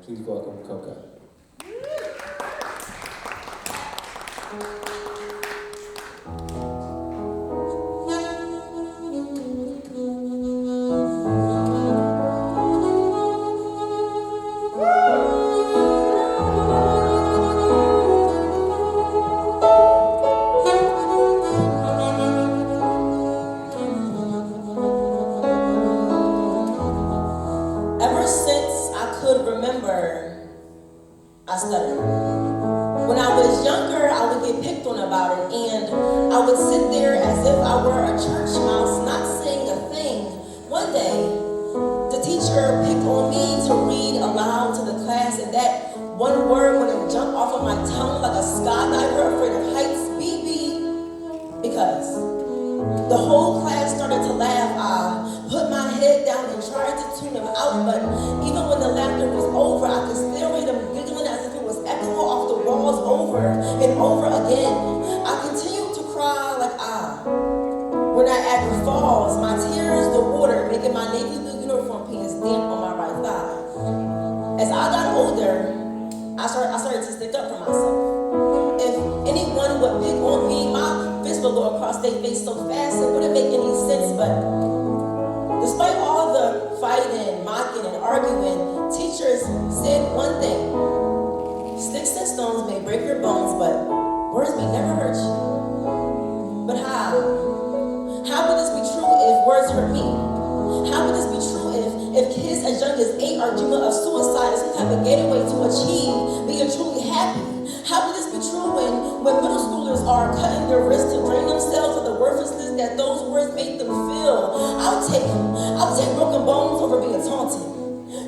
Please welcome Coca. Ever since I could remember, I stuttered. When I was younger, I would get picked on about it, and I would sit there as if I were a church mouse, not saying a thing. One day, the teacher picked on me to read aloud to the class, and that one word would jump off of my tongue like a skydiver afraid of heights, BB, because the whole class started to laugh. I put my head down and tried to tune them out, but even when the laughter was over, I could still hear them giggling as if it was echoing off the walls over and over again. I continued to cry like when Niagara Falls, my tears, the water, making my navy blue uniform pants damp on my right thigh. As I got older, I started to stick up for myself. If anyone would pick on me, my fist would go across their face so fast it wouldn't make any sense. But despite all the fighting, mocking, and arguing, teachers said one thing: sticks and stones may break your bones, but words may never hurt you. But how? How would this be true if words hurt me? How would this be true if kids as young as 8 are dreaming of suicide as some type of gateway to achieve being truly happy? How would this be true when middle schoolers are cutting their wrists to drain themselves of the worthlessness that those words make them feel? I'll take broken bones over being taunted,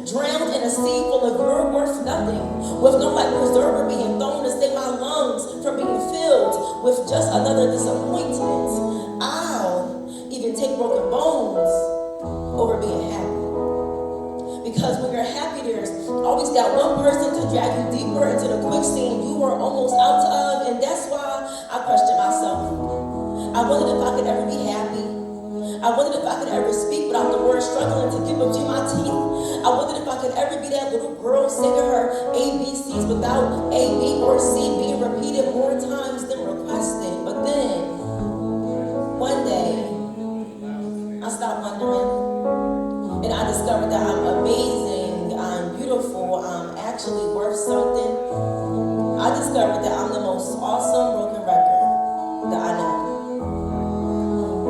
drowned in a sea full of you're worth nothing, with no life preserver being thrown to save my lungs from being filled with just another disappointment. I'll even take broken bones over being happy. Because when you're happy, there's always that one person to drag you deeper into the quicksand you were almost out of, and that's why I questioned myself. I wondered if I could ever be happy. I wondered if I could ever speak without the word struggling to get between my teeth. I wondered if I could ever be that little girl singing her ABCs without A, B, or C being repeated more times than requested. But then, one day, I stopped wondering. And I discovered that I'm amazing, I'm beautiful, I'm actually worth something. I discovered that I'm the most awesome broken record that I know.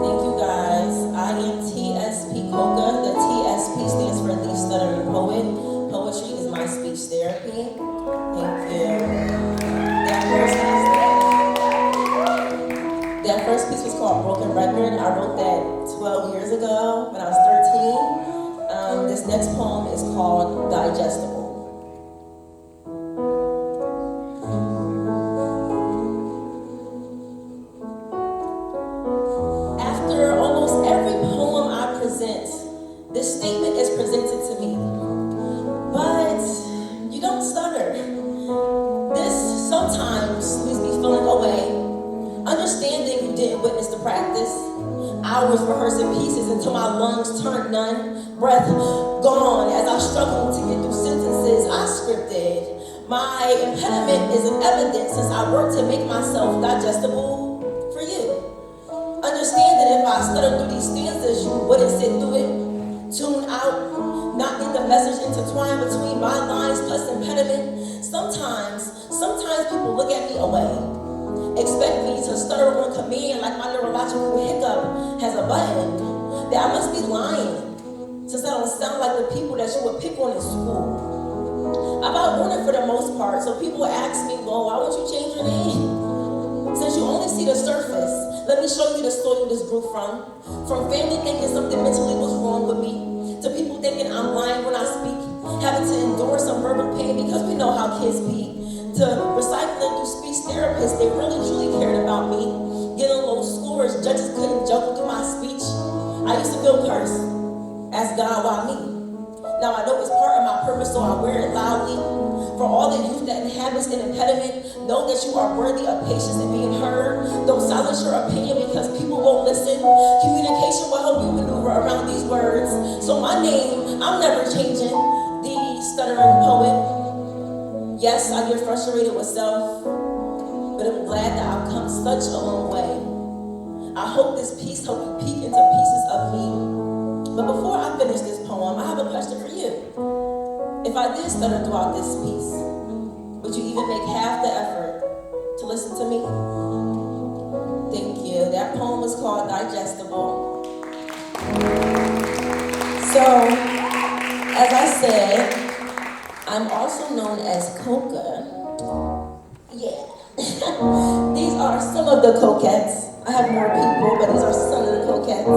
Thank you guys. I am TSP Coca. The TSP stands for The Stuttering Poet. Poetry is my speech therapy. Thank you. That first piece was called Broken Record. I wrote that 12 years ago when I was 13. This next poem is called Digestible. After almost every poem I present, this statement is presented to me. But you don't stutter. This sometimes leaves me feeling away, understanding you didn't witness the practice. Hours rehearsing pieces until my lungs turned none, breath gone as I struggled to get through sentences I scripted. My impediment is an evidence since I work to make myself digestible for you. Understanding if I stuttered through these stanzas, you wouldn't sit through it, tune out, not get the message intertwined between my lines plus impediment. Sometimes people look at me away. Expect me to stutter on command like my neurological hiccup has a button. That I must be lying, since I don't sound like the people that you would pick on in school. I've outgrown it for the most part, so people ask me, well, why would you change your name? Since you only see the surface, let me show you the soil this grew from. From family thinking something mentally was wrong with me, to people thinking I'm lying when I speak, having to endure some verbal pain because we know how kids be, to recycling through speech therapists, they really truly cared about me. Getting low scores, judges couldn't juggle through my speech. I used to feel cursed. Ask God why me. Now I know it's part of my purpose, so I wear it loudly. For all the youth that inhabits an impediment, know that you are worthy of patience and being heard. Don't silence your opinion because people won't listen. Communication will help you maneuver around these words. So my name, I'm never changing. The Stuttering Poet. Yes, I get frustrated with self, but I'm glad that I've come such a long way. I hope this piece helps you peek into pieces of me. But before I finish this poem, I have a question for you. If I did stutter throughout this piece, would you even make half the effort to listen to me? Thank you. That poem was called Digestible. So, as I said, I'm also known as Coca. Yeah. These are some of the coquettes. I have more people, but these are some of the coquettes.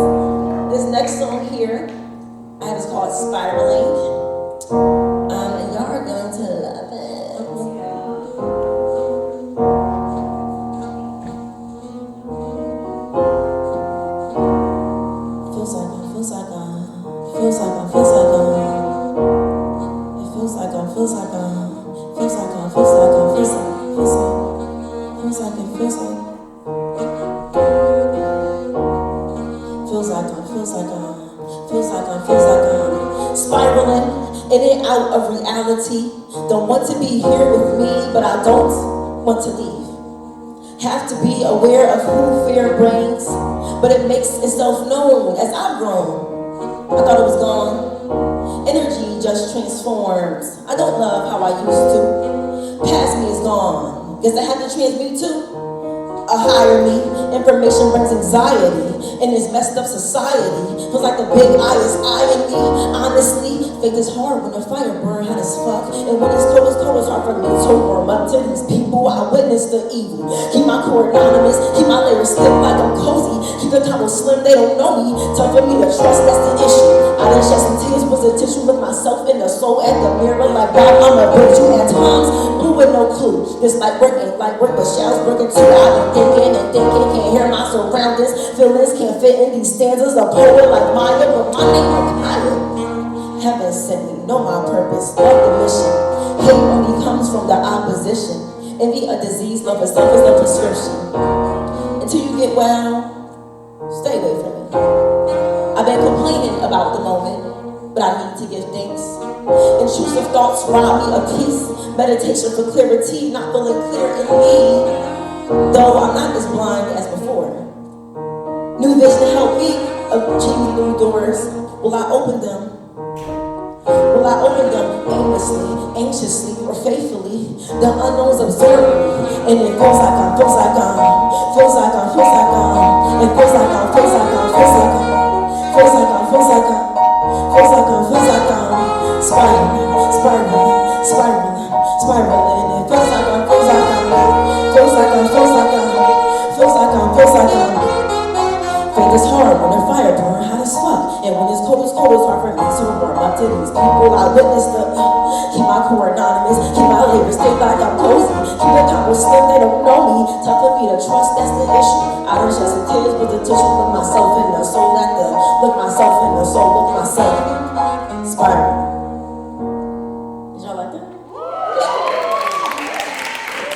This next song here, I have is called Spiraling. And y'all are going to love it. Feels like I'm. It feels like I'm. It feels like I'm. Feels like I'm. Feels like I'm. Feels like I'm. Feels like I'm. Feels like. Feels like it. Feels like. Feels like I'm. Feels like I'm. Feels like I'm. Feels like I'm. Spiraling in and out of reality. Don't want to be here with me, but I don't want to leave. Have to be aware of who fear brings, but it makes itself known as I've grown. I thought it was gone. Energy just transforms. I don't love how I used to. Past me is gone. Guess I have to transmute too. A higher me. Information brings anxiety in this messed up society. Feels like the big eye is eyeing me. Honestly, faith is hard when the fire burn hot as fuck. And when it's cold, it's hard for me to warm up to these people. I witness the evil. Keep my core anonymous. Keep my layers stiff like I'm cozy. Keep the combo slim, they don't know me. Tough for me to trust, that's the issue. I done shed some tears, was a tissue. Look myself in the soul at the mirror. Like God, I'm a bitch you at times. Blue with no clue. This like work ain't like work, but shells working too. I've been thinking and thinking. Can't hear my surroundings. Feelings can't fit in these stanzas. A poet like Maya, but my name is Kaya. Heaven sent me, know my purpose, love the mission. Hate only comes from the opposition. Envy a disease, love itself is the prescription. Until you get well, stay away from me. I've been complaining about the moment, but I need to give thanks. Intrusive thoughts rob me of peace. Meditation for clarity, not feeling clear in me. Though I'm not as blind as before. New vision help me achieve new doors. Will I open them? Will I open them aimlessly, anxiously, or faithfully? The unknowns absorb me, and it feels like I'm, feels like I'm, feels like I'm, feels like I'm. It feels like I'm, feels like I'm, feels like I'm, feels like I'm, feels like I'm, feels like I'm, feels like I'm. Spiraling, spiraling, spiraling, spiraling. It feels like I'm, feels like I'm, feels like I'm, feels like I'm, feels like I'm, feels like I'm. Faith is hard when the fire burn hot as fuck. And when it's cold, it's hard for me to warm up to these people. I witness the, keep my core anonymous, keep my layers thick like I'm cozy. Keep the combo slim, they don't know me. Tough for me to trust, that's the issue. I done shed some tears with the tissue. Look myself in the soul, at the, look myself in the soul, look myself. Spiral. Did y'all like that?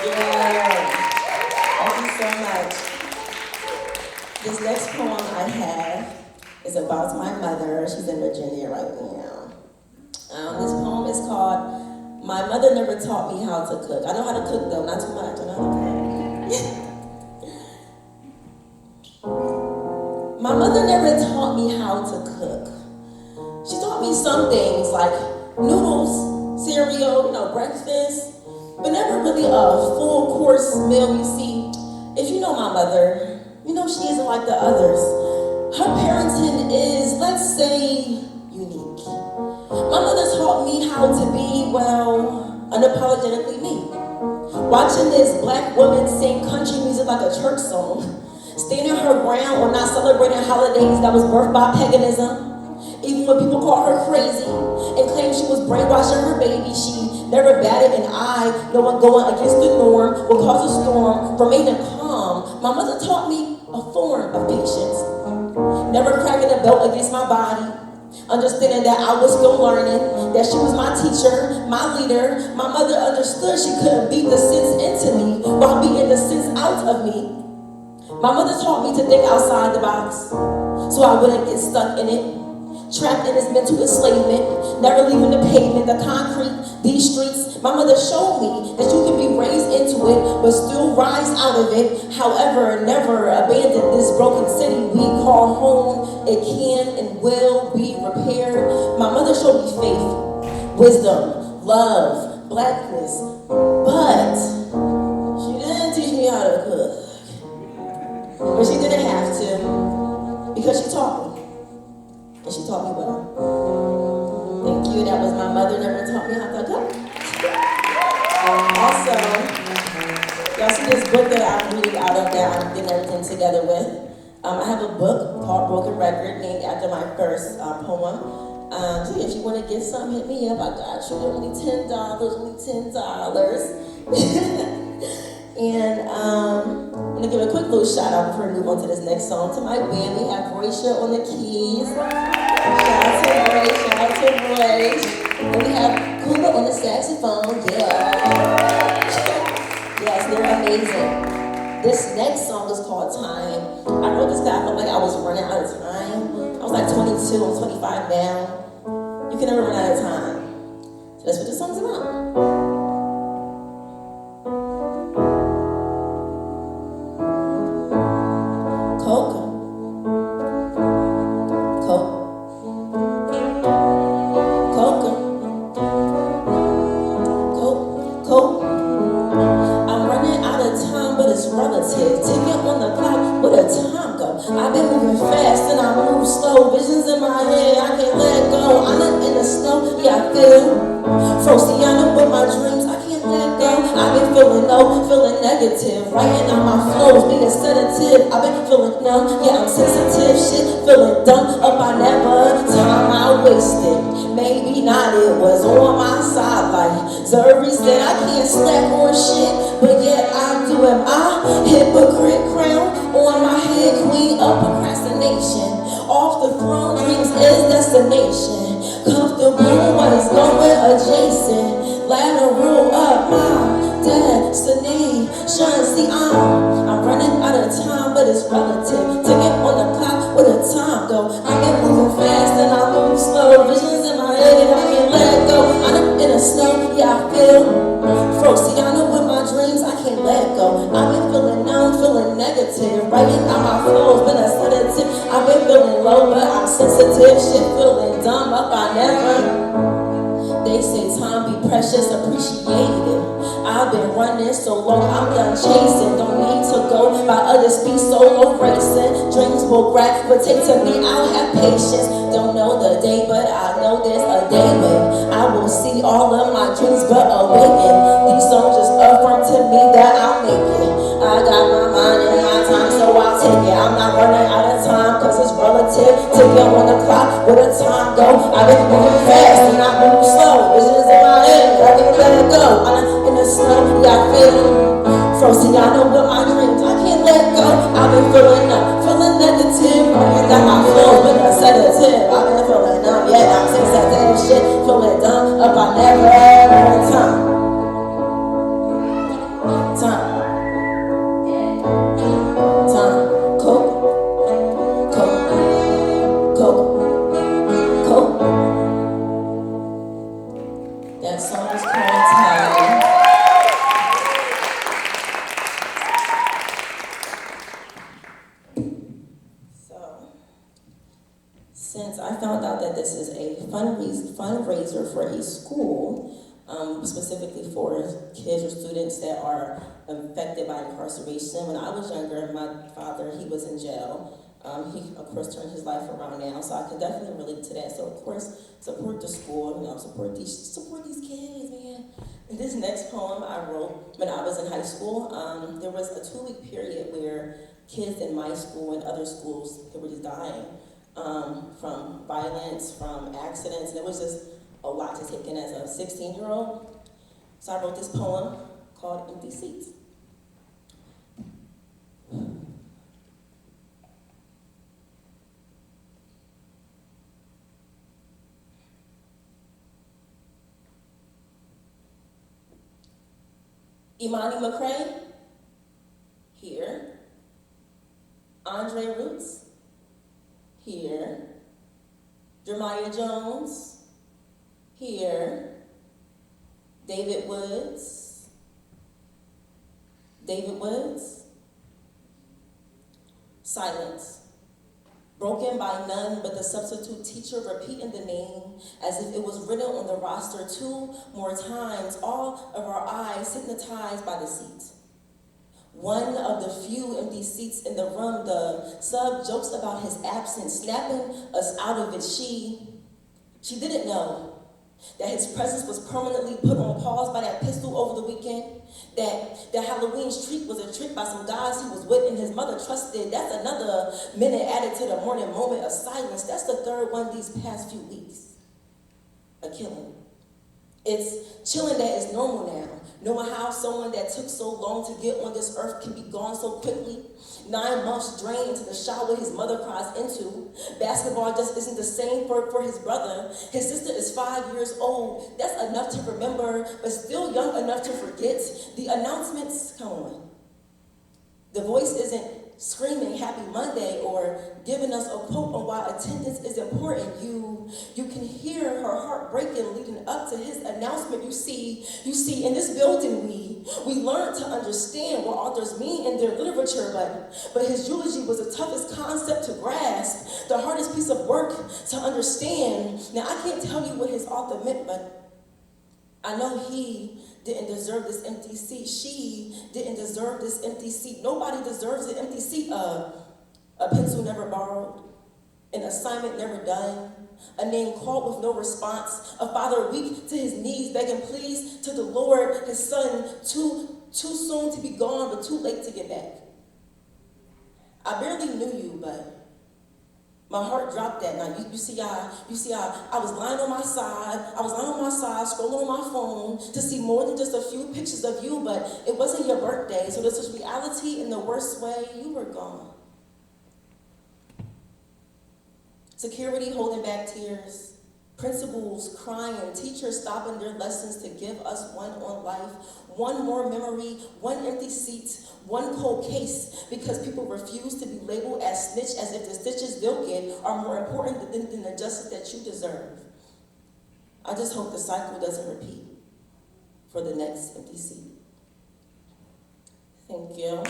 Yeah. Thank you so much. This next poem I have is about my mother. She's in Virginia right now. This poem is called My Mother Never Taught Me How to Cook. I know how to cook though, not too much. I know how to cook. My mother never taught me how to cook. She taught me some things like noodles, cereal, breakfast, but never really a full course meal. You see, if you know my mother, she isn't like the others. Her parenting is, let's say, unique. My mother taught me how to be, unapologetically me. Watching this black woman sing country music like a church song, standing her ground on not celebrating holidays that was birthed by paganism. Even when people called her crazy and claimed she was brainwashing her baby, she never batted an eye. No one going against the norm would cause a storm, remaining calm. My mother taught me a form of patience. Never cracking a belt against my body. Understanding that I was still learning, that she was my teacher, my leader. My mother understood she couldn't beat the sense into me while beating the sense out of me. My mother taught me to think outside the box so I wouldn't get stuck in it. trapped in this mental enslavement, never leaving the pavement, the concrete, these streets. My mother showed me that you can be raised into it, but still rise out of it. However, never abandon this broken city we call home. It can and will be repaired. My mother showed me faith, wisdom, love, blackness, but she didn't teach me how to cook. But she didn't have to, because she taught me. And she taught me well. Thank you. That was my mother, never taught me how to cook. Also, y'all see this book that I'm reading out of that I'm getting everything together with. I have a book called Broken Record, named after my first poem. So if you want to get some, hit me up. I got you. Only $10, only $10. And I'm going to give a quick little shout out before we move on to this next song. To my band, we have Roysha on the keys. Shout out to Roy, shout out to Roy. And we have Kuma on the saxophone. Yeah. Yes, they're amazing. This next song is called Time. I wrote this because I felt like I was running out of time. I was like 22, I'm 25 now. You can never run out of time. So that's what this song's about. Relative, ticket on the clock, where the time go? I've been moving fast and I move slow. Visions in my head, I can't let go. I'm not in the snow, yeah I feel Frosiana with my dreams, I can't let go. I've been feeling low, feeling negative, writing out my flows, being sedative. I've been feeling numb, yeah I'm sensitive. Shit, feeling dumb, up I never. Time I wasted, maybe not. It was on my side like Zuri said. I can't slack on shit, but yet I do. Am I hypocrite crown on my head? Queen of procrastination, off the throne, dreams is destination. Comfortable, what is going adjacent? Ladder roll up my destiny. Shine, see I'm running out of time, but it's relative. Ticket on the clock, where the time go? I've been moving fast and I move slow. Visions in my head, I can't let go. I'm in the snow, yeah I feel Frosiana with my dreams, I can't let go. I've been feeling numb, feeling negative, writing out my flows, been a sedative. I've been feeling low, but I'm sensitive. Shit, feeling dumb, up I never. They say time be precious, appreciate it. I've been running so long, I'm done chasing. Don't need to go by others, be solo racing. Dreams will gravitate to me, I'll have patience. Don't know the day, but I know there's a day when I will see all of my dreams but awaken. These songs just affirm to me that I'll make it. I got my mind and my time, so I'll take it. I'm not running out of time, cause it's relative. Ticket on the clock, where the time go? I've been moving fast and I move slow. Visions in my head, I can't let it go. I'm in the snow, yeah I feel Frosiana with my dreams, I can't let go. I've been feeling up, feeling negative, writing down my flows, been a sedative. I've been feeling numb, yeah I'm sensitive. Shit, feeling dumb, up I never. Time. That song is called Time. So, since I found out that this is a fundraiser for a school, specifically for kids or students that are affected by incarceration. When I was younger, my father, he was in jail. He, of course, turned his life around now, so I can definitely relate to that. So, of course, support the school, support these kids, man. And this next poem I wrote when I was in high school, there was a 2-week period where kids in my school and other schools, they were just dying from violence, from accidents, and it was just a lot to take in as a 16-year-old. So I wrote this poem called Empty Seats. Imani McCray, here. Andre Roots, here. Jeremiah Jones, here. David Woods. Silence. Broken by none but the substitute teacher repeating the name as if it was written on the roster 2 more times, all of our eyes hypnotized by the seat. One of the few empty seats in the room, the sub jokes about his absence, snapping us out of it. She didn't know that his presence was permanently put on pause by that pistol over the weekend, that Halloween's treat was a trick by some guys he was with and his mother trusted. That's another minute added to the morning moment of silence. That's the third one these past few weeks. A killing. It's chilling that it's normal now. Knowing how someone that took so long to get on this earth can be gone so quickly. 9 months drained into the shower his mother cries into. Basketball just isn't the same for his brother. His sister is 5 years old. That's enough to remember, but still young enough to forget. The announcements, come on. The voice isn't screaming Happy Monday or giving us a quote on why attendance is important. You can hear her heart breaking leading up to his announcement. You see, in this building we learned to understand what authors mean in their literature, but his eulogy was the toughest concept to grasp, the hardest piece of work to understand. Now, I can't tell you what his author meant, but I know he didn't deserve this empty seat. She didn't deserve this empty seat. Nobody deserves an empty seat. A pencil never borrowed, an assignment never done, a name called with no response, a father weak to his knees begging please to the Lord, his son too soon to be gone but too late to get back. I barely knew you, but my heart dropped that night. You see, I was lying on my side. Scrolling on my phone to see more than just a few pictures of you, but it wasn't your birthday, so this was reality in the worst way. You were gone. Security holding back tears, principals crying, teachers stopping their lessons to give us one on life, one more memory, one empty seat, one cold case, because people refuse to be labeled as snitch, as if the stitches they'll get are more important than the justice that you deserve. I just hope the cycle doesn't repeat for the next empty seat. Thank you.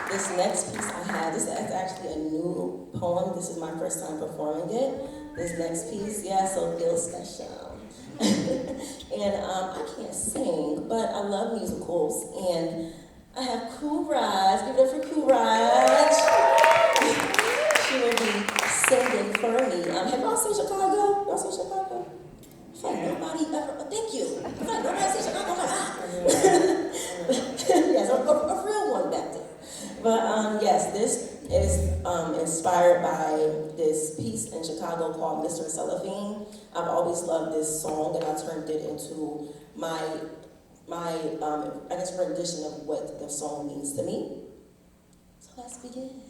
This next piece I had, this is actually a new poem. This is my first time performing it. This next piece, so feel special. And I can't sing, but I love musicals. And I have Courage. Give it up for Courage. She will be singing for me. Have y'all seen Chicago? Y'all seen Chicago? In fact, nobody ever, thank you. In fact, nobody seen Chicago. Yes, a real one back there. But yes, this is inspired by this piece in Chicago called Mr. Cellophane. I've always loved this song, and I turned it into my I guess rendition of what the song means to me. So let's begin.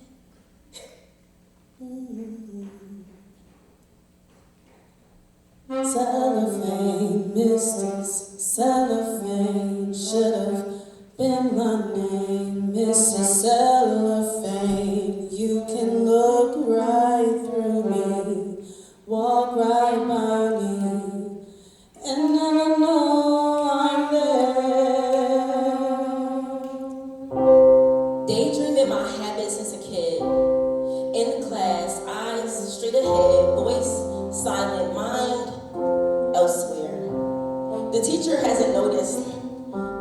Cellophane, Mr. Cellophane, should have been my name, Mr. Cellophane. You can look right through me, walk right by me, and never know I'm there. Daydreaming my habits since a kid. In class, eyes straight ahead, voice silent, mind elsewhere. The teacher hasn't noticed.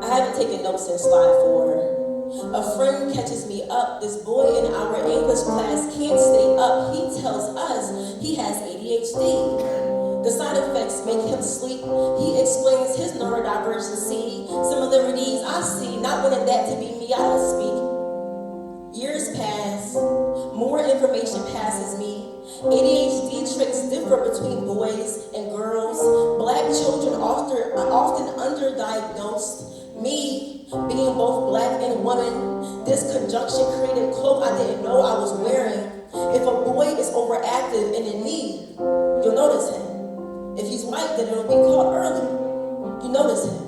I haven't taken notes since slide 4. A friend catches me up. This boy in our English class can't stay up. He tells us he has ADHD. The side effects make him sleep. He explains his neurodivergency. Similarities I see, not wanting that to be me, I don't speak. Years pass, more information passes me. ADHD tricks differ between boys and girls. Black children often underdiagnosed. Me, being both black and woman, this conjunction created a cloak I didn't know I was wearing. If a boy is overactive and in need, you'll notice him. If he's white, then it'll be caught early. You notice him.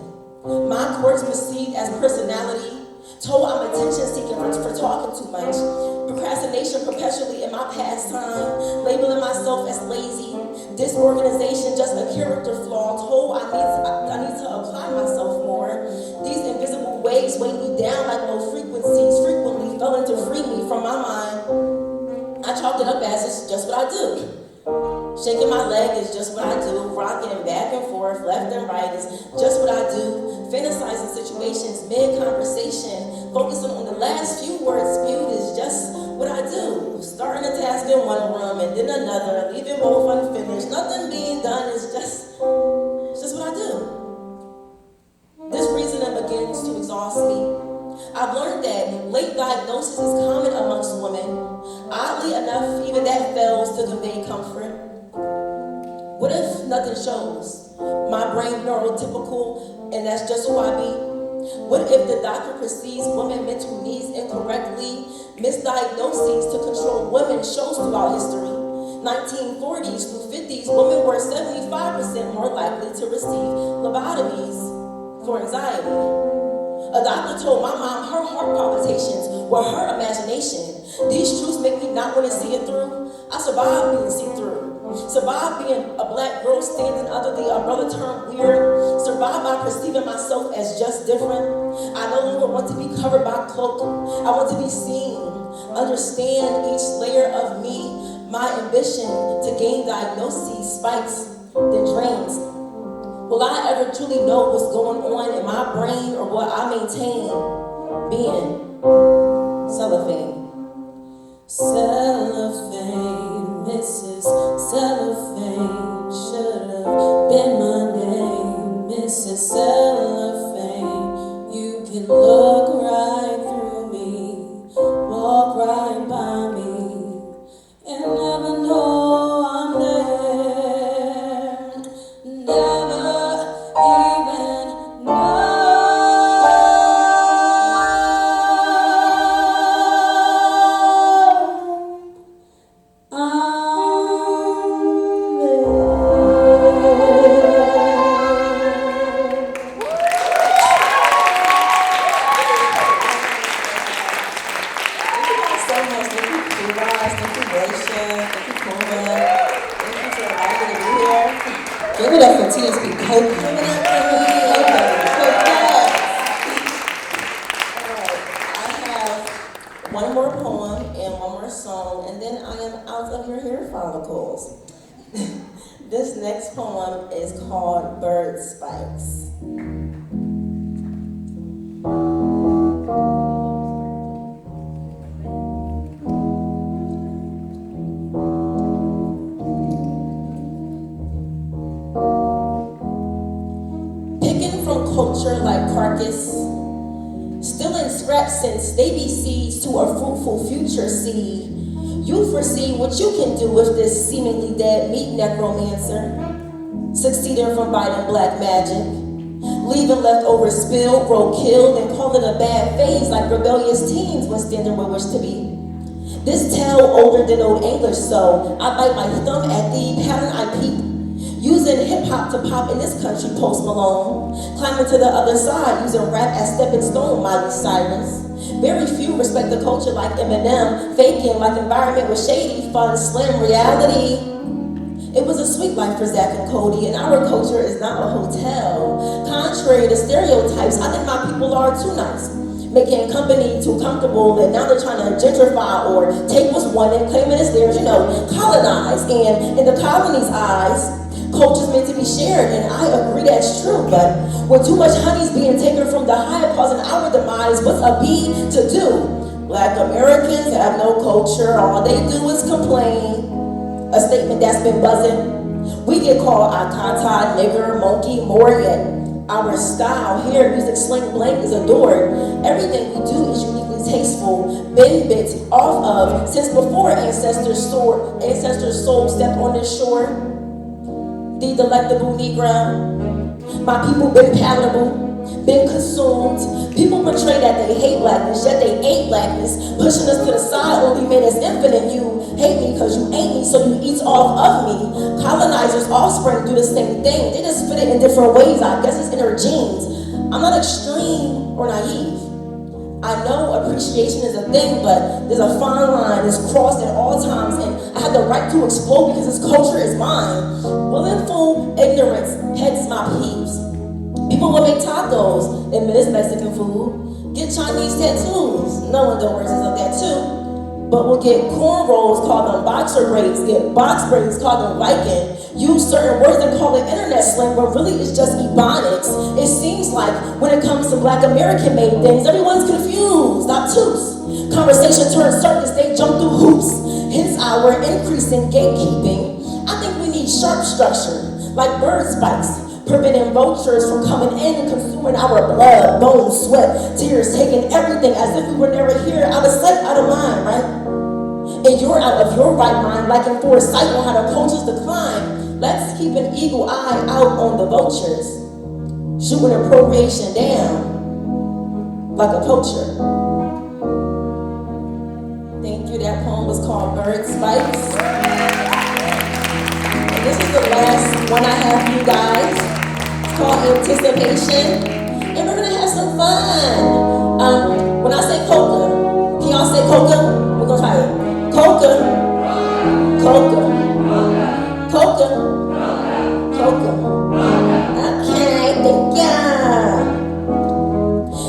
My quirks perceived as personality. Told I'm attention seeking for talking too much. Procrastination perpetually in my pastime. Labeling myself as lazy. Disorganization just a character flaw. Told I need to apply myself more. These invisible waves weigh me down like low frequencies. Frequently failing to free me from my mind. I chalked it up as it's just what I do. Shaking my leg is just what I do. Rocking back and forth, left and right is just what I do. Fantasizing situations, mid-conversation. Focusing on the last few words spewed is just what I do. Starting a task in one room and then another, leaving both unfinished. Nothing being done is just what I do. This reasoning begins to exhaust me. I've learned that late diagnosis is common amongst women. Oddly enough, even that fails to convey comfort. What if nothing shows? My brain neurotypical, and that's just who I be. What if the doctor perceives women mental needs incorrectly? Misdiagnoses to control women shows throughout history. 1940s through 50s, women were 75% more likely to receive lobotomies for anxiety. A doctor told my mom her heart palpitations were her imagination. These truths make me not want to see it through. I survived being see-through. Survived being a black girl standing under the umbrella term weird. Survived by perceiving myself as just different. I no longer want to be covered by cloak. I want to be seen. Understand each layer of me. My ambition to gain diagnoses spikes, then drains. Will I ever truly know what's going on in my brain, or will I maintain being cellophane? Cellophane, Mrs. Cellophane, should have been my name, Mrs. Cellophane. You can look right through me, walk right by me, and never know I'm there. Never even know. Give it up for TSP Coke. I have one more poem and one more song, and then I am out of your hair follicles. This next poem is called Bird Spikes. Culture like carcass, still in scraps since they be seeds to a fruitful future seed. You foresee what you can do with this seemingly dead meat necromancer, succeeding from biting black magic, leaving leftovers spilled, grow killed, and call it a bad phase like rebellious teens when standing where wish to be. This tale older than old English, so I bite my thumb at the pattern I peep. Using hip-hop to pop in this country, Post Malone. Climbing to the other side, using rap as stepping stone, Miley Cyrus. Very few respect the culture like Eminem, faking like environment was shady, fun, slim, reality. It was a sweet life for Zach and Cody, and our culture is not a hotel. Contrary to stereotypes, I think my people are too nice. Making company too comfortable, and now they're trying to gentrify or take what's one and claim it as theirs, colonize. And in the colony's eyes, culture's meant to be shared, and I agree that's true, but when too much honey's being taken from the hive causing our demise, what's a bee to do? Black Americans have no culture, all they do is complain. A statement that's been buzzing. We get called akata, nigger, monkey, more yet. Our style, hair, music, slang, blank is adored. Everything we do is uniquely tasteful, been bits off of since before ancestors' soul stepped on this shore. The delectable Negro. My people been palatable, been consumed. People portray that they hate blackness, yet they ain't blackness. Pushing us to the side only made us infinite. You hate me because you ain't me, so you eat off of me. Colonizers' offspring do the same thing. They just fit it in different ways. I guess it's in their genes. I'm not extreme or naive. I know appreciation is a thing, but there's a fine line that's crossed at all times, and I have the right to explore because this culture is mine. Willful ignorance heads my peeves. People will make tacos, admit it's Mexican food, get Chinese tattoos, knowing the origins of that too. But we'll get cornrows, call them boxer braids, get box braids, call them Viking, use certain words and call it internet slang, but really it's just ebonics. It seems like when it comes to Black American made things, everyone's confused, obtuse. Conversation turns circus, they jump through hoops. Hence our increasing gatekeeping. I think we need sharp structure, like bird spikes, preventing vultures from coming in and consuming our blood, bones, sweat, tears, taking everything as if we were never here, out of sight, out of mind, right? And you're out of your right mind, lacking foresight on how the cultures decline. Let's keep an eagle eye out on the vultures, shooting appropriation down like a poacher. Thank you. That poem was called Bird Spikes. And this is the last one I have for you guys. It's called Anticipation. And we're gonna have some fun. When I say coca, can y'all say coca? We're gonna try it. Coca, coca, coca, coca. Okay, thank ya.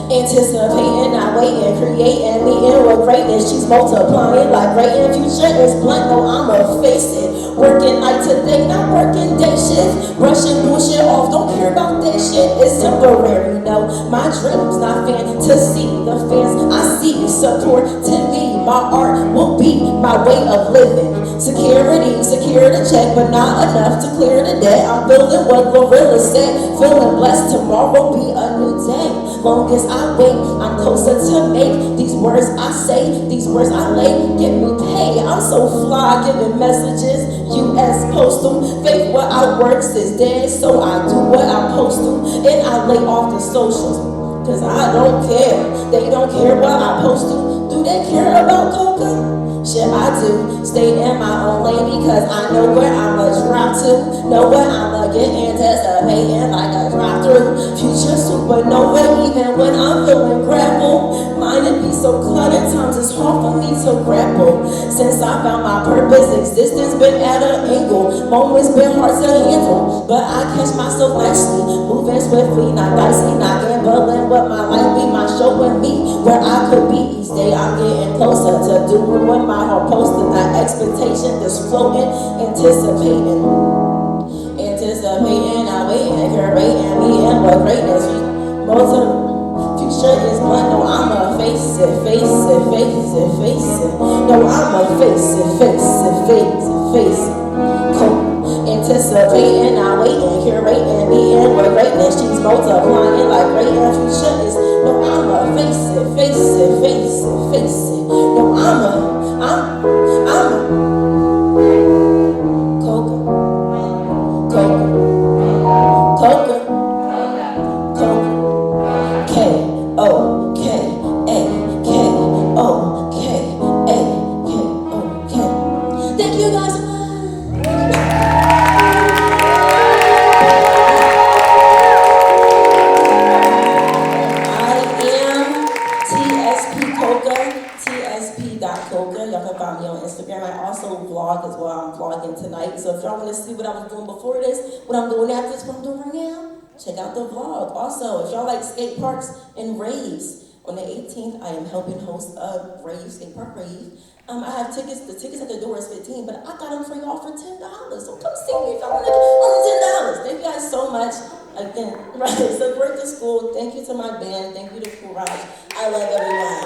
Anticipating, not waiting, creating, meeting with greatness. She's multiplying like great in future is blunt. No, I'ma face it. Working like today, not working day shift. Brushing bullshit off, don't care about that shit. It's temporary, no. My dreams, not fantasy. The fans I see support to me. My art will be my way of living. Security, secure the check, but not enough to clear the debt. I'm building what Gorilla said. Feeling blessed, tomorrow be a new day. Long as I wait, I'm closer to make these words I say, these words I lay, get me paid. I'm so fly, giving messages, U.S. Postal. Faith what I works is dead, so I do what I'm supposed to, and I lay off the socials, cause I don't care. They don't care what I'm supposed to. Do they care about coca? Shit, I do. Stay in my own lane because I know where I'ma drop to. Know where I'ma get anticipating like a drop through. Future supernova even when I'm feeling grapple. Mind it be so cluttered, times it's hard for me to grapple. Since I found my purpose, existence been at an angle. Moments been hard to handle, but I catch myself nicely. Moving swiftly, not dicey, not gambling. What my life be, my show and me. Where I could be each day, I'm getting closer to doing what my heart posted. That expectation just floating, anticipating. Anticipating, I waiting, curating, meeting with greatness. Most of future is blunt, no, I'ma face it, face it, face it, face it. No, I'ma face it, face it, face it, face it. Anticipating, I waiting, curating, meeting with greatness. She's multiplying like great and future is. No, I'ma face it, face it, face it, face it. No, I'm coca, coca, coca, coca, K-O-K-A, K-O-K-A, K-O-K. Thank you guys so much. TSP.Coca. Y'all can find me on Instagram. I also vlog as well. I'm vlogging tonight. So if y'all want to see what I was doing before this, what I'm doing after this, what I'm doing right now, check out the vlog. Also, if y'all like skate parks and raves, on the 18th, I am helping host a rave, skate park rave. I have tickets. The tickets at the door is $15, but I got them for y'all for $10. So come see me if y'all want to get only $10. Thank you guys so much. Again, right? Support the school. Thank you to my band. Thank you to Courage. I love everyone.